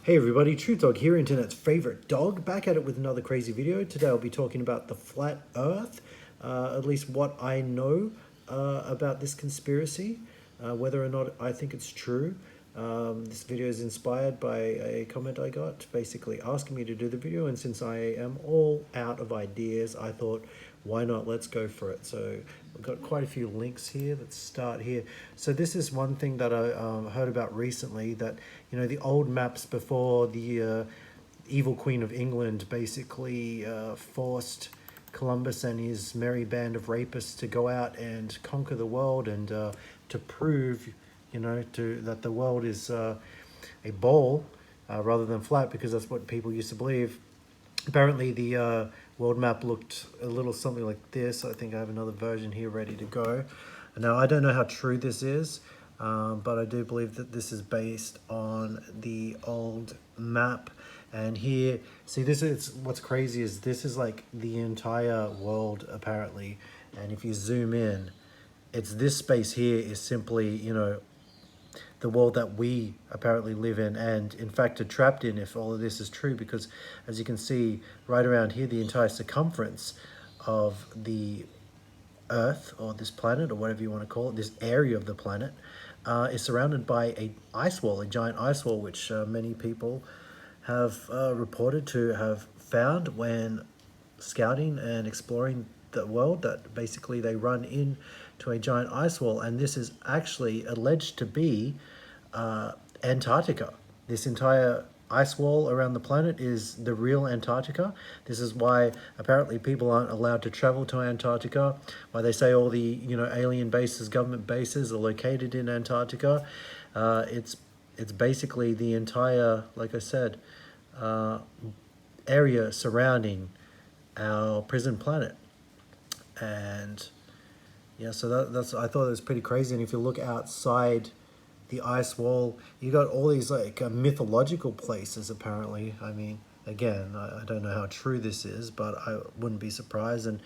Hey everybody, Truth Dog here, internet's favorite dog, back at it with another crazy video. Today I'll be talking about the flat earth, at least what I know about this conspiracy, whether or not I think it's true. This video is inspired by a comment I got basically asking me to do the video, and since I am all out of ideas, I thought, why not, let's go for it. So I've got quite a few links here. Let's start here. So this is one thing that I heard about recently, that the old maps before the evil Queen of England basically forced Columbus and his merry band of rapists to go out and conquer the world, and to prove that the world is a ball rather than flat, because that's what people used to believe. Apparently the world map looked a little something like this. I think I have another version here ready to go. Now, I don't know how true this is, but I do believe that this is based on the old map. And here, see, this is what's crazy, is this is like the entire world apparently. And if you zoom in, it's this space here is simply, the world that we apparently live in, and in fact are trapped in, if all of this is true, because as you can see right around here, the entire circumference of the Earth, or this planet, or whatever you want to call it, this area of the planet, is surrounded by a ice wall, a giant ice wall, which many people have reported to have found when scouting and exploring the world, that basically they run into a giant ice wall, and this is actually alleged to be Antarctica. This entire ice wall around the planet is the real Antarctica. This is why apparently people aren't allowed to travel to Antarctica, why they say all the alien bases, government bases are located in Antarctica. It's basically the entire, like I said, area surrounding our prison planet. And yeah, so that's, I thought it was pretty crazy. And if you look outside the ice wall, you got all these like mythological places apparently. I mean, again, I don't know how true this is, but I wouldn't be surprised. And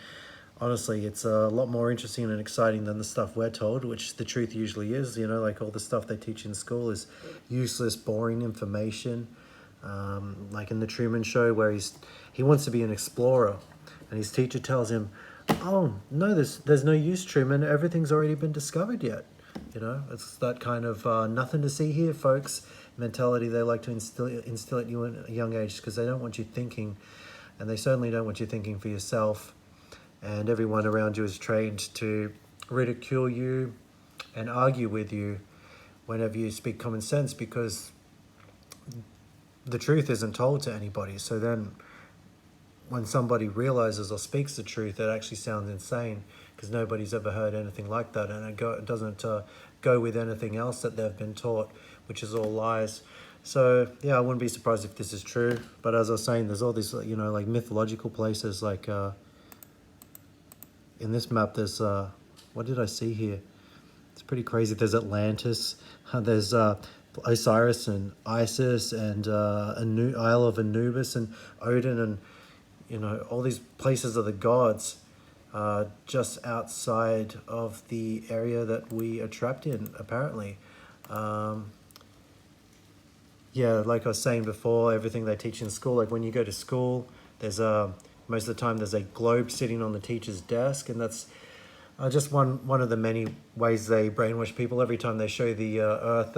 honestly, it's a lot more interesting and exciting than the stuff we're told, which the truth usually is. Like all the stuff they teach in school is useless, boring information. Like in the Truman Show, where he wants to be an explorer, and his teacher tells him, "Oh no, there's no use, Truman. Everything's already been discovered yet." It's that kind of nothing to see here, folks, mentality they like to instill at you at a young age, because they don't want you thinking, and they certainly don't want you thinking for yourself. And everyone around you is trained to ridicule you and argue with you whenever you speak common sense, because the truth isn't told to anybody. So then when somebody realizes or speaks the truth, it actually sounds insane, because nobody's ever heard anything like that, and it doesn't go with anything else that they've been taught, which is all lies. So yeah, I wouldn't be surprised if this is true. But as I was saying, there's all these like mythological places, like in this map there's what did I see here? It's pretty crazy. There's Atlantis, there's Osiris and Isis, and Isle of Anubis and Odin, and all these places are the gods just outside of the area that we are trapped in, apparently. Yeah, like I was saying before, everything they teach in school, like when you go to school, there's most of the time there's a globe sitting on the teacher's desk, and that's just one of the many ways they brainwash people. Every time they show the Earth,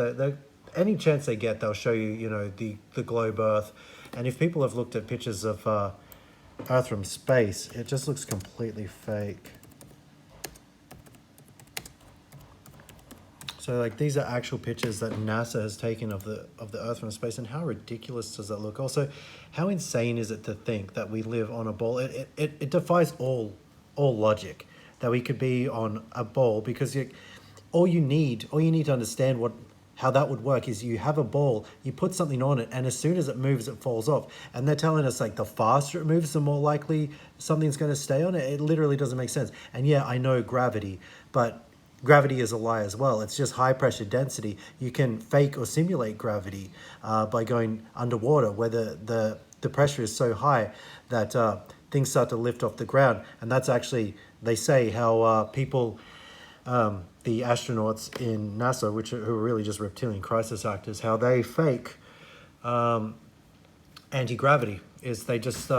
any chance they get, they'll show you, the globe Earth. And if people have looked at pictures of Earth from space, it just looks completely fake. So like these are actual pictures that NASA has taken of the Earth from space, and how ridiculous does that look? Also, how insane is it to think that we live on a ball? It defies all logic that we could be on a ball, because all you need to understand how that would work is you have a ball, you put something on it, and as soon as it moves, it falls off. And they're telling us like the faster it moves, the more likely something's going to stay on it. It literally doesn't make sense. And yeah, I know gravity, but gravity is a lie as well. It's just high pressure density. You can fake or simulate gravity by going underwater, where the pressure is so high that things start to lift off the ground. And that's actually, they say, how people the astronauts in NASA, who are really just reptilian crisis actors, how they fake anti-gravity is they just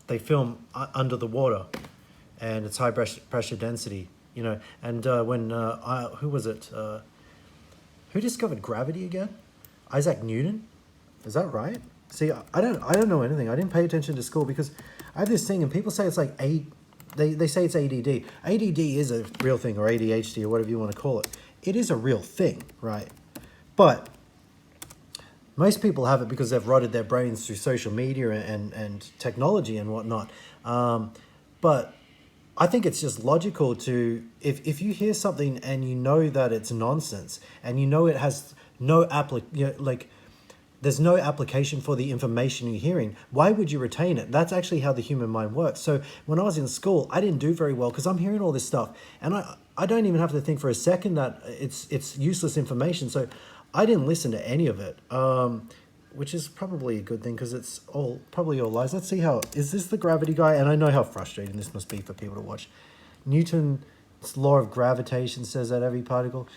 they film under the water, and it's high pressure density, you know. And when who was it? Who discovered gravity again? Isaac Newton, is that right? See, I don't know anything. I didn't pay attention to school because I have this thing, and people say it's like they say it's ADD. ADD is a real thing, or ADHD, or whatever you want to call it. It is a real thing, right? But most people have it because they've rotted their brains through social media and technology and whatnot. But I think it's just logical to, if you hear something and you know that it's nonsense and you know it has no there's no application for the information you're hearing, why would you retain it? That's actually how the human mind works. So when I was in school, I didn't do very well because I'm hearing all this stuff and I don't even have to think for a second that it's useless information. So I didn't listen to any of it, which is probably a good thing because it's probably all lies. Let's see is this the gravity guy? And I know how frustrating this must be for people to watch. Newton's law of gravitation says that every particle.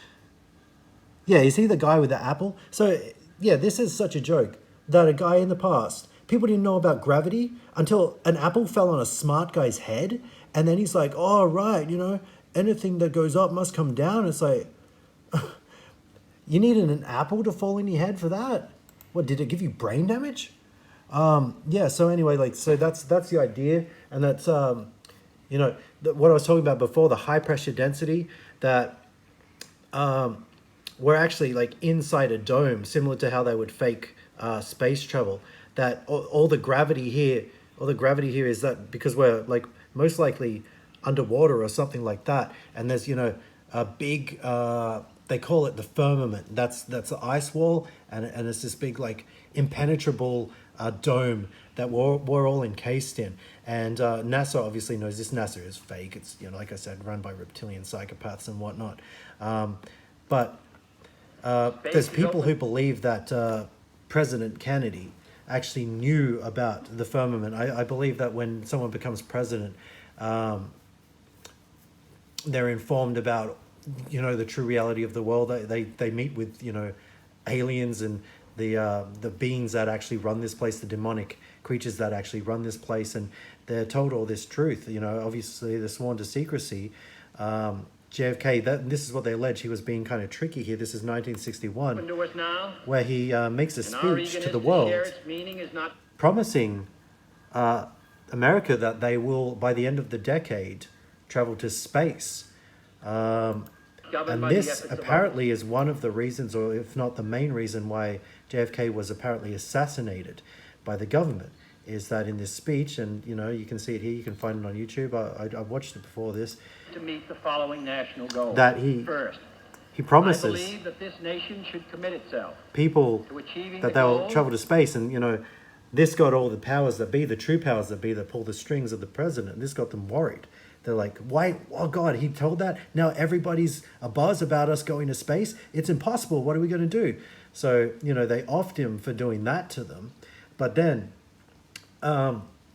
Yeah, is he the guy with the apple? So yeah, this is such a joke that a guy in the past, people didn't know about gravity until an apple fell on a smart guy's head. And then he's like, oh, right, anything that goes up must come down. It's like, you needed an apple to fall in your head for that? What, did it give you brain damage? Yeah, so anyway, so that's the idea. And that's, what I was talking about before, the high pressure density, that we're actually like inside a dome, similar to how they would fake space travel. That all the gravity here is that because we're like most likely underwater or something like that. And there's, a big, they call it the firmament. That's the ice wall, and it's this big like impenetrable dome that we're all encased in. And NASA obviously knows this. NASA is fake. It's, like I said, run by reptilian psychopaths and whatnot. But there's people who believe that President Kennedy actually knew about the firmament. I believe that when someone becomes president, they're informed about the true reality of the world. They meet with aliens and the beings that actually run this place, the demonic creatures that actually run this place, and they're told all this truth. Obviously they're sworn to secrecy. JFK, this is what they allege. He was being kind of tricky here. This is 1961, where he makes a speech to the world promising America that they will, by the end of the decade, travel to space. And this apparently is one of the reasons, or if not the main reason, why JFK was apparently assassinated by the government, is that in this speech, and you can see it here, you can find it on YouTube, I watched it before this, to meet the following national goals. That First, he promises, I believe that this nation should commit itself people to achieving that the they'll goals travel to space, and this got all the powers that be, the true powers that be, that pull the strings of the president. This got them worried. They're like, why? Oh God, he told that? Now everybody's abuzz about us going to space. It's impossible. What are we going to do? So, they offed him for doing that to them. But then,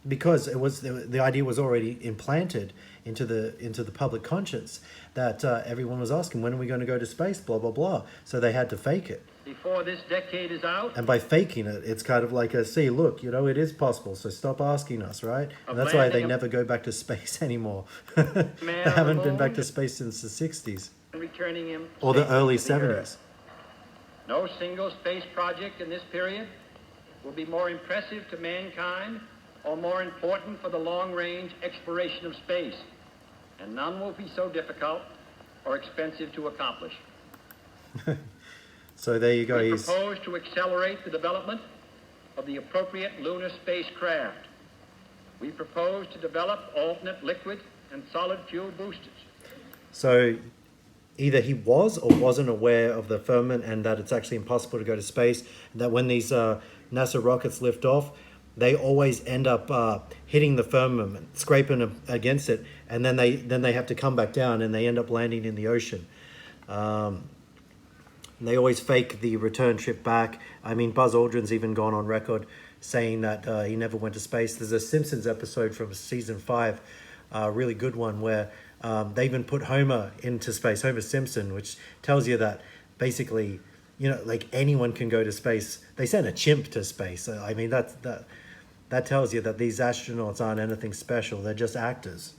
because the idea was already implanted into the public conscience, that everyone was asking, when are we going to go to space? Blah, blah, blah. So they had to fake it. Before this decade is out. And by faking it, it's kind of like see, look, it is possible. So stop asking us, right? And that's why they never go back to space anymore. They haven't been back to space since the 60s. Returning him or the early 70s. No single space project in this period will be more impressive to mankind or more important for the long-range exploration of space. And none will be so difficult or expensive to accomplish. So there you go. We propose to accelerate the development of the appropriate lunar spacecraft. We propose to develop alternate liquid and solid fuel boosters. So either he was or wasn't aware of the firmament, and that it's actually impossible to go to space, and that when these NASA rockets lift off, they always end up hitting the firmament, scraping against it, and then they have to come back down, and they end up landing in the ocean. And they always fake the return trip back. I mean, Buzz Aldrin's even gone on record saying that he never went to space. There's a Simpsons episode from season 5, a really good one, where they even put Homer into space, Homer Simpson, which tells you that basically you know, like anyone can go to space. They sent a chimp to space. So, I mean, that tells you that these astronauts aren't anything special. They're just actors.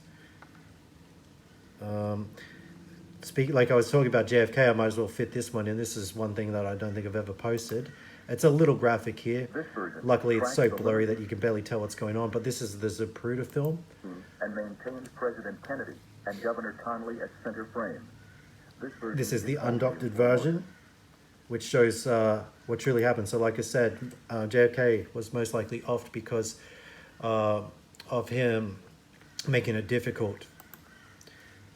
Like I was talking about JFK, I might as well fit this one in. This is one thing that I don't think I've ever posted. It's a little graphic here. Luckily, it's so blurry that you can barely tell what's going on. But this is the Zapruder film. And maintained President Kennedy and Governor Conley at center frame. This is the undoctored version, which shows what truly happened. So like I said, JFK was most likely offed because of him making it difficult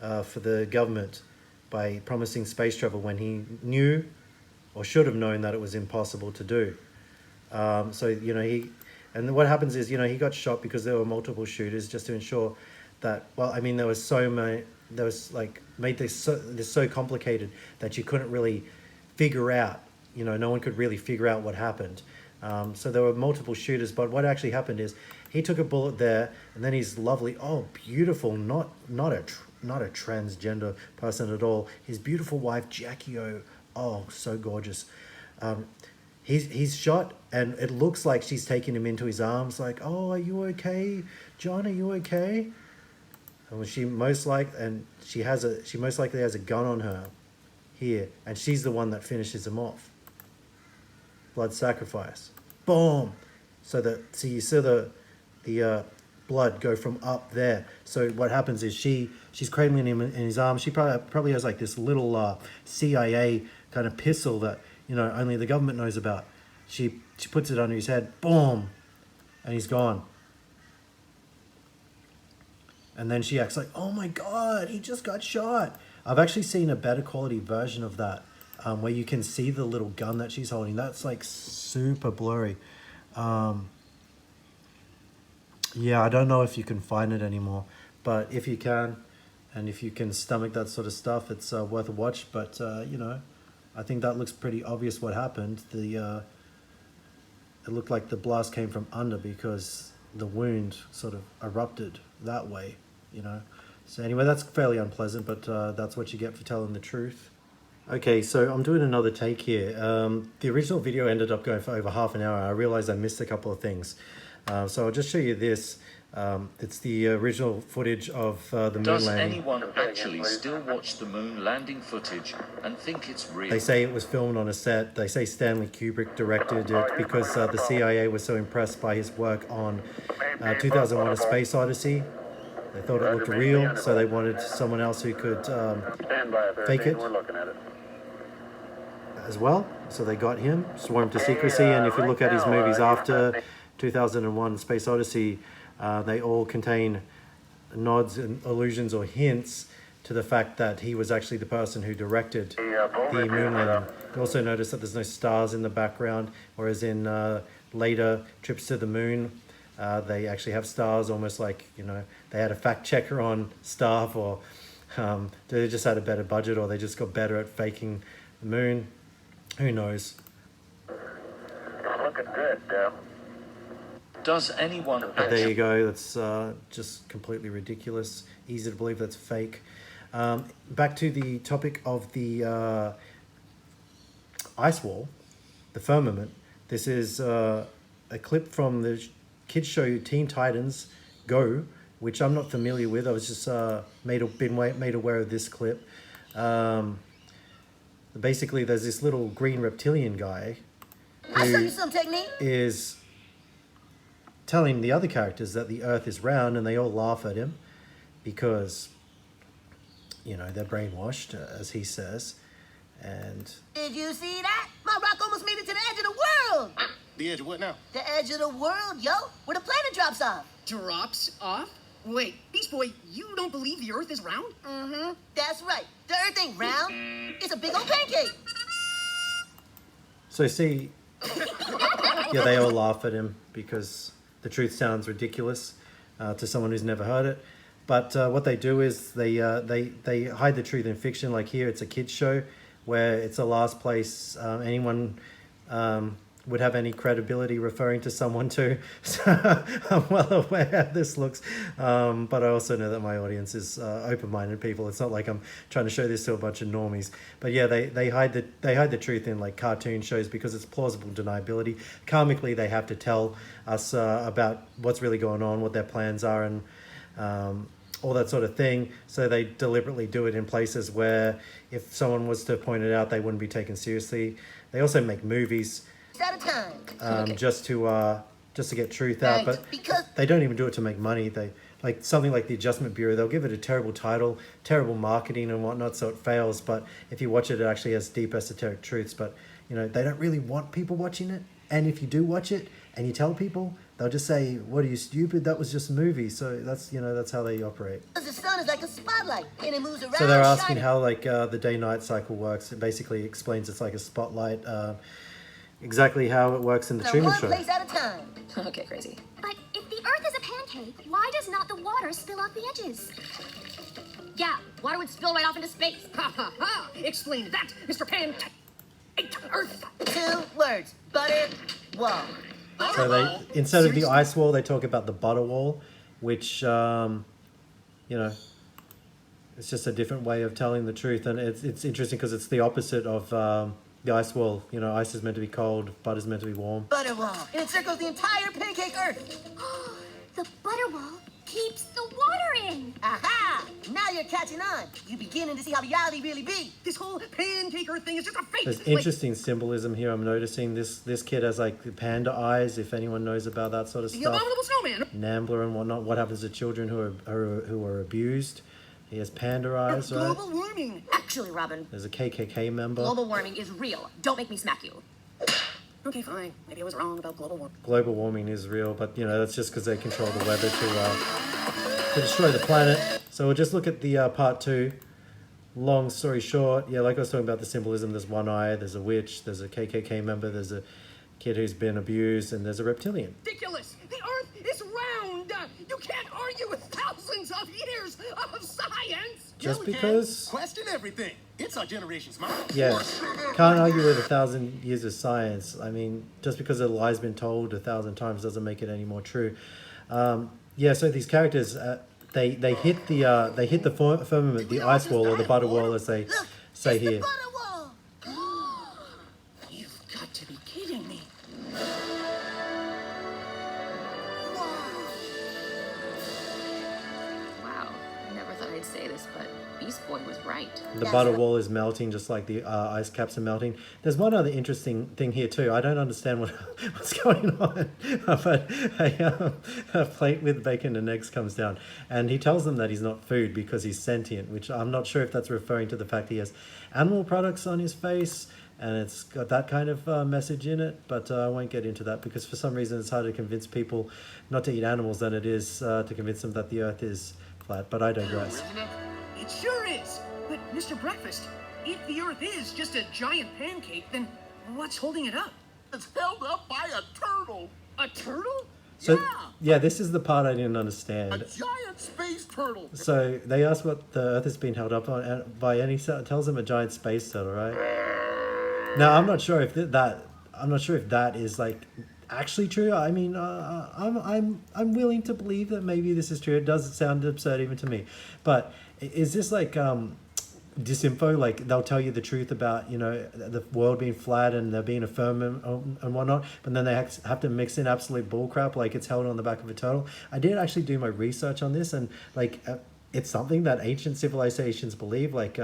for the government by promising space travel when he knew or should have known that it was impossible to do. So, you know, and what happens is, you know, he got shot because there were multiple shooters just to ensure that, well, I mean, there was so many, there was like, made this so complicated that you couldn't really figure out, you know, no one could really figure out what happened. So there were multiple shooters, but what actually happened is he took a bullet there, and then his lovely, oh, beautiful, not a transgender person at all, his beautiful wife, Jackie O, oh, so gorgeous. He's shot, and it looks like she's taking him into his arms, like, oh, are you okay? John, are you okay? And she most likely has a gun on her here, and she's the one that finishes him off. Blood sacrifice. Boom! So you see the blood go from up there. So what happens is she's cradling him in his arms. She probably has like this little CIA kind of pistol that, you know, only the government knows about. She puts it under his head. Boom! And he's gone. And then she acts like, oh my God, he just got shot. I've actually seen a better quality version of that, where you can see the little gun that she's holding. That's like super blurry. Yeah, I don't know if you can find it anymore, but if you can, and if you can stomach that sort of stuff, it's worth a watch. But, you know, I think that looks pretty obvious what happened. It looked like the blast came from under because the wound sort of erupted that way, you know. So anyway, that's fairly unpleasant, but that's what you get for telling the truth. Okay, so I'm doing another take here. The original video ended up going for over half an hour. I realized I missed a couple of things. So I'll just show you this. It's the original footage of the moon Does landing. anyone actually still watch the moon landing footage and think it's real? They say it was filmed on a set. They say Stanley Kubrick directed it because the CIA was so impressed by his work on 2001: A Space Odyssey. They thought it looked real, so they wanted someone else who could fake it as well. So they got him, swore him to secrecy, and if you look at his movies after 2001: Space Odyssey, they all contain nods and allusions or hints to the fact that he was actually the person who directed the moon landing. You also notice that there's no stars in the background, whereas in later trips to the moon, they actually have stars, almost like, you know, they had a fact checker on staff, or they just had a better budget, or they just got better at faking the moon. Who knows? Looking good, Dale. Does anyone But there you go. That's just completely ridiculous. Easy to believe that's fake. Back to the topic of the ice wall, the firmament. This is a clip from the kids show Teen Titans Go, which I'm not familiar with. I was just made aware of this clip. Basically, there's this little green reptilian guy who is telling the other characters that the Earth is round, and they all laugh at him because, you know, they're brainwashed, as he says. And did you see that? My rock almost made it to the edge of the world. The edge of what now? The edge of the world, yo, where the planet drops off. Drops off? Wait, Beast Boy, you don't believe the Earth is round? Mm-hmm, that's right. The Earth ain't round. It's a big old pancake. so see, yeah, they all laugh at him because the truth sounds ridiculous to someone who's never heard it. But what they do is they hide the truth in fiction. Like here, it's a kids show where it's the last place anyone would have any credibility referring to someone too. So I'm well aware how this looks, but I also know that my audience is open-minded people. It's not like I'm trying to show this to a bunch of normies. But yeah, they hide the truth in like cartoon shows because it's plausible deniability. Karmically, they have to tell us about what's really going on, what their plans are, and all that sort of thing. So they deliberately do it in places where if someone was to point it out, they wouldn't be taken seriously. They also make movies At a time. just to get truth out, Right, but because- they don't even do it to make money. They like something like the Adjustment Bureau, they'll give it a terrible title, terrible marketing and whatnot, so it fails. But if you watch it, it actually has deep esoteric truths. But you know, they don't really want people watching it. And if you do watch it and you tell people, they'll just say, "What, are you stupid? That was just a movie." So that's, you know, that's how they operate. The sun is like a spotlight, and it moves around. So they're asking shining. how like the day-night cycle works. It basically explains it's like a spotlight. Exactly how it works in the Now, Truman one Show. place at a time. Okay, crazy. But if the Earth is a pancake, why does not the water spill off the edges? Yeah, water would spill right off into space. Ha ha ha! Explain that, Mr. Earth. 2 words. Butter wall. So they, instead of the ice wall, they talk about the butter wall, which, you know, it's just a different way of telling the truth. And it's interesting because it's the opposite of the ice wall. You know, ice is meant to be cold, butter's meant to be warm. Butter wall. It encircles the entire pancake Earth. The butter wall keeps the water in. Aha! Now you're catching on. You're beginning to see how reality really be. This whole pancake Earth thing is just a fake. There's interesting symbolism here. I'm noticing this kid has like the panda eyes. If anyone knows about that sort of The stuff, abominable snowman. Nambler and whatnot. What happens to children who are abused? He has panda eyes, right? Global warming. Actually, Robin, There's a KKK member. global warming is real. Don't make me smack you. Okay, fine. Maybe I was wrong about global warming. Global warming is real, but you know that's just because they control the weather to destroy the planet. So we'll just look at the part 2. Long story short, yeah, like I was talking about the symbolism. There's one eye. There's a witch. There's a KKK member. There's a kid who's been abused, and there's a reptilian. Ridiculous! The Earth is round! You can't argue with thousands of years of science! Just because, Question everything. It's our generation's mind. yeah, can't argue with 1,000 years of science. I mean, just because a lie's been told 1,000 times doesn't make it any more true. Yeah, so these characters, they hit the firmament, the ice wall or the butter wall, as they Look, say it's the here. butter wall. You've got to be kidding me. Wow, I never thought I'd say this, but Beast Boy was right. The butter wall is melting just like the ice caps are melting. There's one other interesting thing here too. I don't understand what's going on. But a plate with bacon and eggs comes down. And he tells them that he's not food because he's sentient, which I'm not sure if that's referring to the fact he has animal products on his face. And it's got that kind of message in it. But I won't get into that because for some reason it's harder to convince people not to eat animals than it is to convince them that the earth is flat. But I digress. Isn't it? It sure is. But, Mr. Breakfast, if the Earth is just a giant pancake, then what's holding it up? It's held up by a turtle. A turtle? So yeah, this is the part I didn't understand. A giant space turtle. So they ask what the Earth has been held up on and by, and he tells them a giant space turtle, right? Now I'm not sure if that is like actually true. I mean, I'm willing to believe that maybe this is true. It does sound absurd even to me, but is this like disinfo? Like they'll tell you the truth about, you know, the world being flat and there being a firmament and whatnot, but then they have to mix in absolute bullcrap like it's held on the back of a turtle. I did actually do my research on this, and like it's something that ancient civilizations believe. Like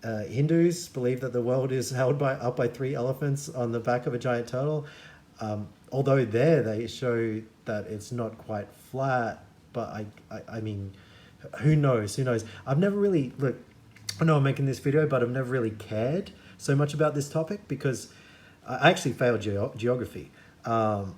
Hindus believe that the world is held up by 3 elephants on the back of a giant turtle. Although there they show that it's not quite flat, but I mean, who knows? I've never really, look, I know I'm making this video, but I've never really cared so much about this topic because I actually failed geography. So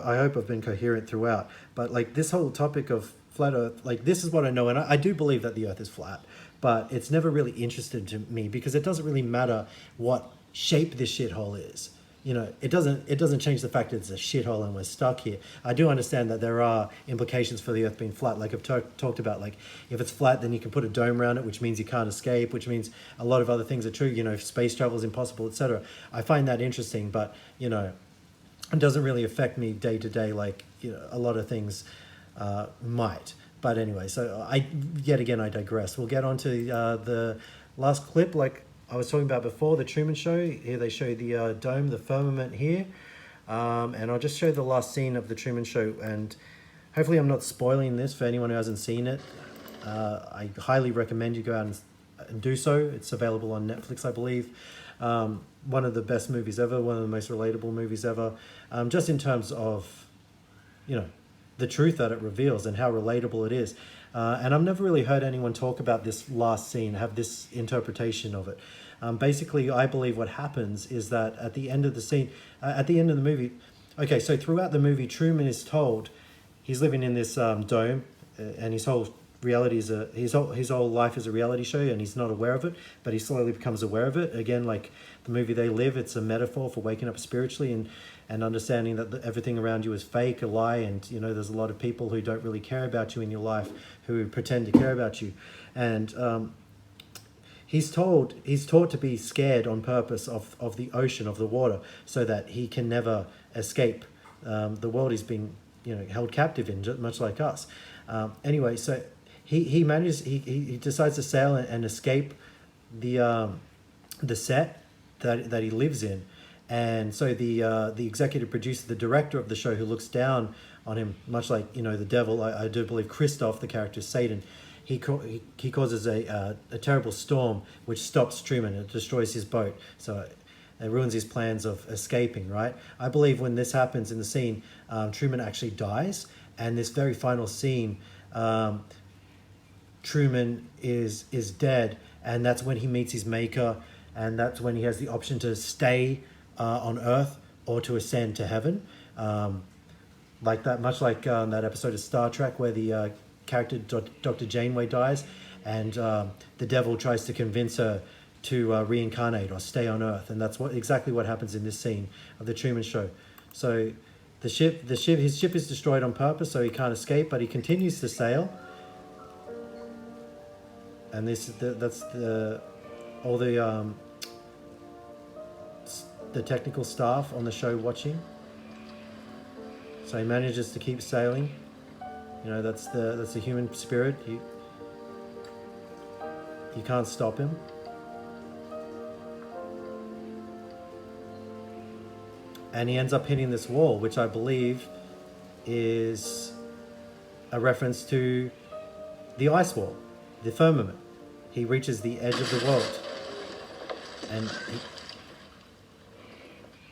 I hope I've been coherent throughout. But like this whole topic of flat Earth, like this is what I know, and I do believe that the Earth is flat, but it's never really interested to me because it doesn't really matter what shape this shithole is. you know, it doesn't change the fact that it's a shithole and we're stuck here. I do understand that there are implications for the Earth being flat, like I've talked about. Like if it's flat, then you can put a dome around it, which means you can't escape, which means a lot of other things are true. You know, if space travel is impossible, etc. I find that interesting, but you know, it doesn't really affect me day to day like, you know, a lot of things might. But anyway, so yet again I digress. We'll get on to the last clip, like I was talking about before, the Truman Show. Here they show the dome, the firmament here. And I'll just show the last scene of the Truman Show. And hopefully I'm not spoiling this for anyone who hasn't seen it. I highly recommend you go out and do so. It's available on Netflix, I believe. One of the best movies ever, one of the most relatable movies ever. Just in terms of, you know, the truth that it reveals and how relatable it is. And I've never really heard anyone talk about this last scene, have this interpretation of it. Basically, I believe what happens is that at the end of the scene, at the end of the movie, okay, so throughout the movie, Truman is told he's living in this dome, and his whole reality is his whole life is a reality show, and he's not aware of it, but he slowly becomes aware of it. Again, like the movie They Live, it's a metaphor for waking up spiritually and understanding that everything around you is fake, a lie, and you know there's a lot of people who don't really care about you in your life, who pretend to care about you, and he's taught to be scared on purpose of the ocean, of the water, so that he can never escape. The world is being, you know, held captive in, much like us. Anyway, so he decides to sail and escape the set that he lives in. And so the executive producer, the director of the show, who looks down on him, much like, you know, the devil, I do believe Christoph, the character Satan, he causes a terrible storm which stops Truman. It destroys his boat, so it ruins his plans of escaping, right? I believe when this happens in the scene, Truman actually dies, and this very final scene, Truman is dead, and that's when he meets his maker, and that's when he has the option to stay on Earth or to ascend to heaven. Like that, much like that episode of Star Trek where the character Dr. Janeway dies, and the devil tries to convince her to reincarnate or stay on Earth, and that's exactly what happens in this scene of the Truman Show. So his ship is destroyed on purpose, so he can't escape, but he continues to sail. And this that's all the technical staff on the show watching. So he manages to keep sailing. You know, that's the human spirit. You can't stop him. And he ends up hitting this wall, which I believe is a reference to the ice wall, the firmament. He reaches the edge of the world, and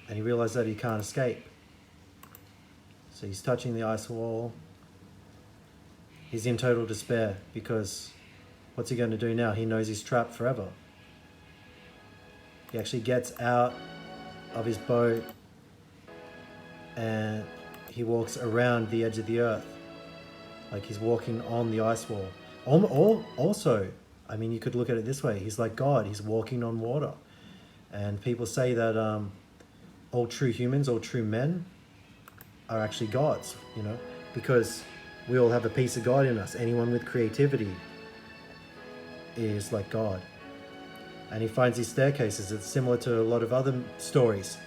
he realizes that he can't escape. So he's touching the ice wall. He's in total despair, because what's he going to do now? He knows he's trapped forever. He actually gets out of his boat and he walks around the edge of the earth, like he's walking on the ice wall. Also, I mean, you could look at it this way. He's like God. He's walking on water. And people say that all true humans, all true men are actually gods, you know, because we all have a piece of God in us. Anyone with creativity is like God. And he finds these staircases. It's similar to a lot of other stories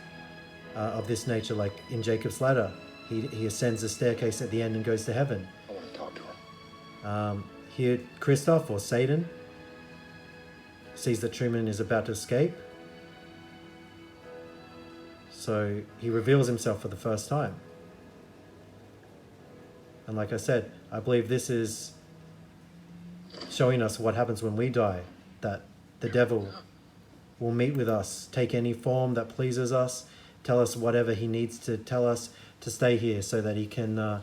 of this nature, like in Jacob's Ladder. He ascends the staircase at the end and goes to heaven. I want to talk to him. Here, Christoph, or Satan, sees that Truman is about to escape. So he reveals himself for the first time. And like I said, I believe this is showing us what happens when we die, that the devil will meet with us, take any form that pleases us, tell us whatever he needs to tell us to stay here, so that he can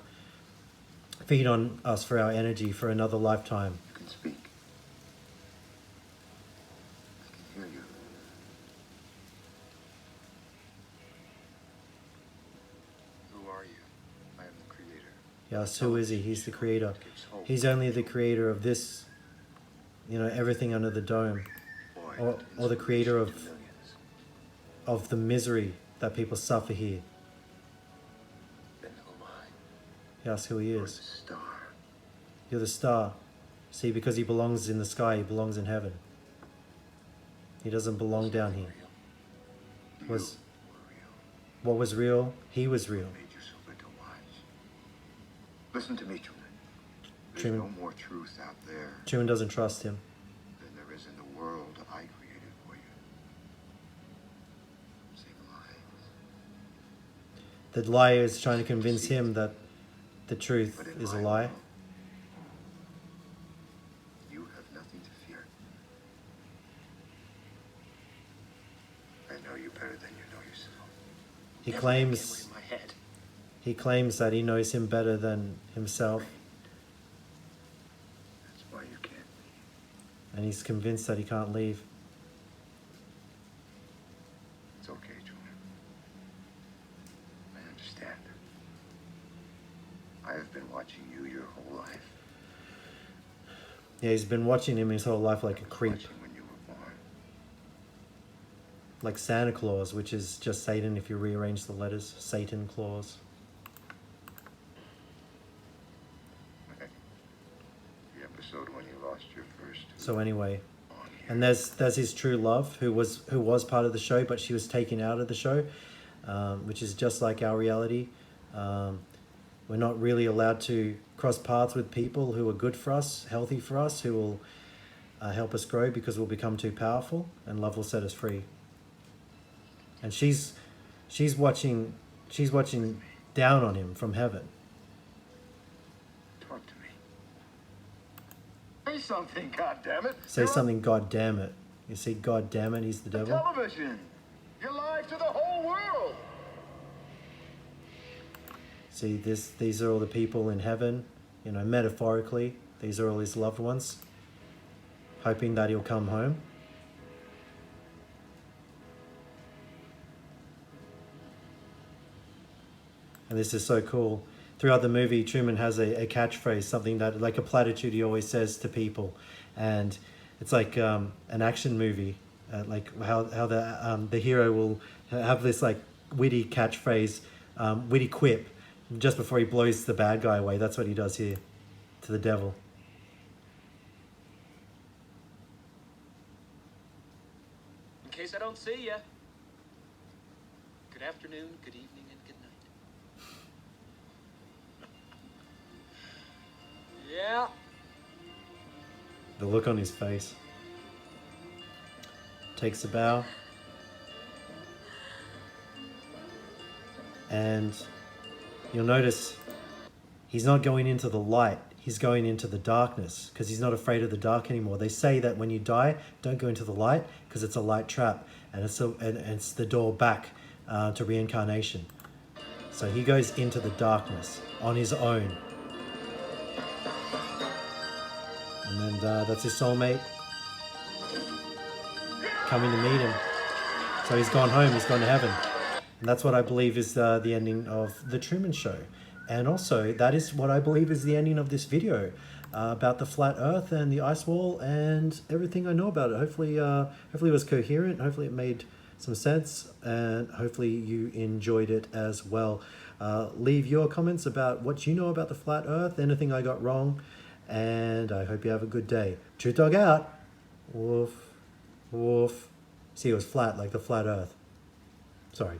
feed on us for our energy for another lifetime. You can speak. I can hear you. Who are you? I am the creator. Yes, who is he? He's the creator. He's only the creator of this, you know, everything under the dome, or the creator of the misery that people suffer here. Then who am I? He asks who he You're is. the star. You're the star. See, because he belongs in the sky, he belongs in heaven. He doesn't belong down here. Was what was real? He was real. Made you so good to watch. Listen to me, Truman. There's Truman. no more truth out there Truman doesn't trust him. than there is in the world I created for you. Save lives. The liar is trying to convince him that the truth But in is a my lie. world, you have nothing to fear. I know you better than you know yourself. He Never claims get in my head. he claims that he knows him better than himself, That's why you can't. and he's convinced that he can't leave. It's okay, Truman. I understand. I have been watching you your whole life. Yeah, he's been watching him his whole life like a creep. Watching when you were born. Like Santa Claus, which is just Satan if you rearrange the letters. Satan Claus. The episode when you lost your first. So anyway, on here. and there's his true love who was part of the show, but she was taken out of the show, which is just like our reality. We're not really allowed to cross paths with people who are good for us, healthy for us, who will help us grow, because we'll become too powerful, and love will set us free. And she's watching down on him from heaven. Talk to me. Say something, goddammit. Say something, God damn it. You see, God damn it, he's the devil. Television. You're live to the whole world. See, these are all the people in heaven, metaphorically. These are all his loved ones, hoping that he'll come home. And this is so cool. Throughout the movie, Truman has a catchphrase, something that, like a platitude he always says to people. And it's like an action movie, like how the hero will have this like witty catchphrase, witty quip, just before he blows the bad guy away. That's what he does here to the devil. In case I don't see ya. Good afternoon, good evening, and good night. Yeah. The look on his face. Takes a bow. And you'll notice he's not going into the light. He's going into the darkness because he's not afraid of the dark anymore. They say that when you die, don't go into the light because it's a light trap, and it's the door back to reincarnation. So he goes into the darkness on his own. And then that's his soulmate coming to meet him. So he's gone home, he's gone to heaven. And that's what I believe is the ending of The Truman Show. And also, that is what I believe is the ending of this video about the flat earth and the ice wall and everything I know about it. Hopefully it was coherent. Hopefully it made some sense, and hopefully you enjoyed it as well. Leave your comments about what you know about the flat earth, anything I got wrong, and I hope you have a good day. Truth Dog out. Woof, woof. See, it was flat like the flat earth. Sorry.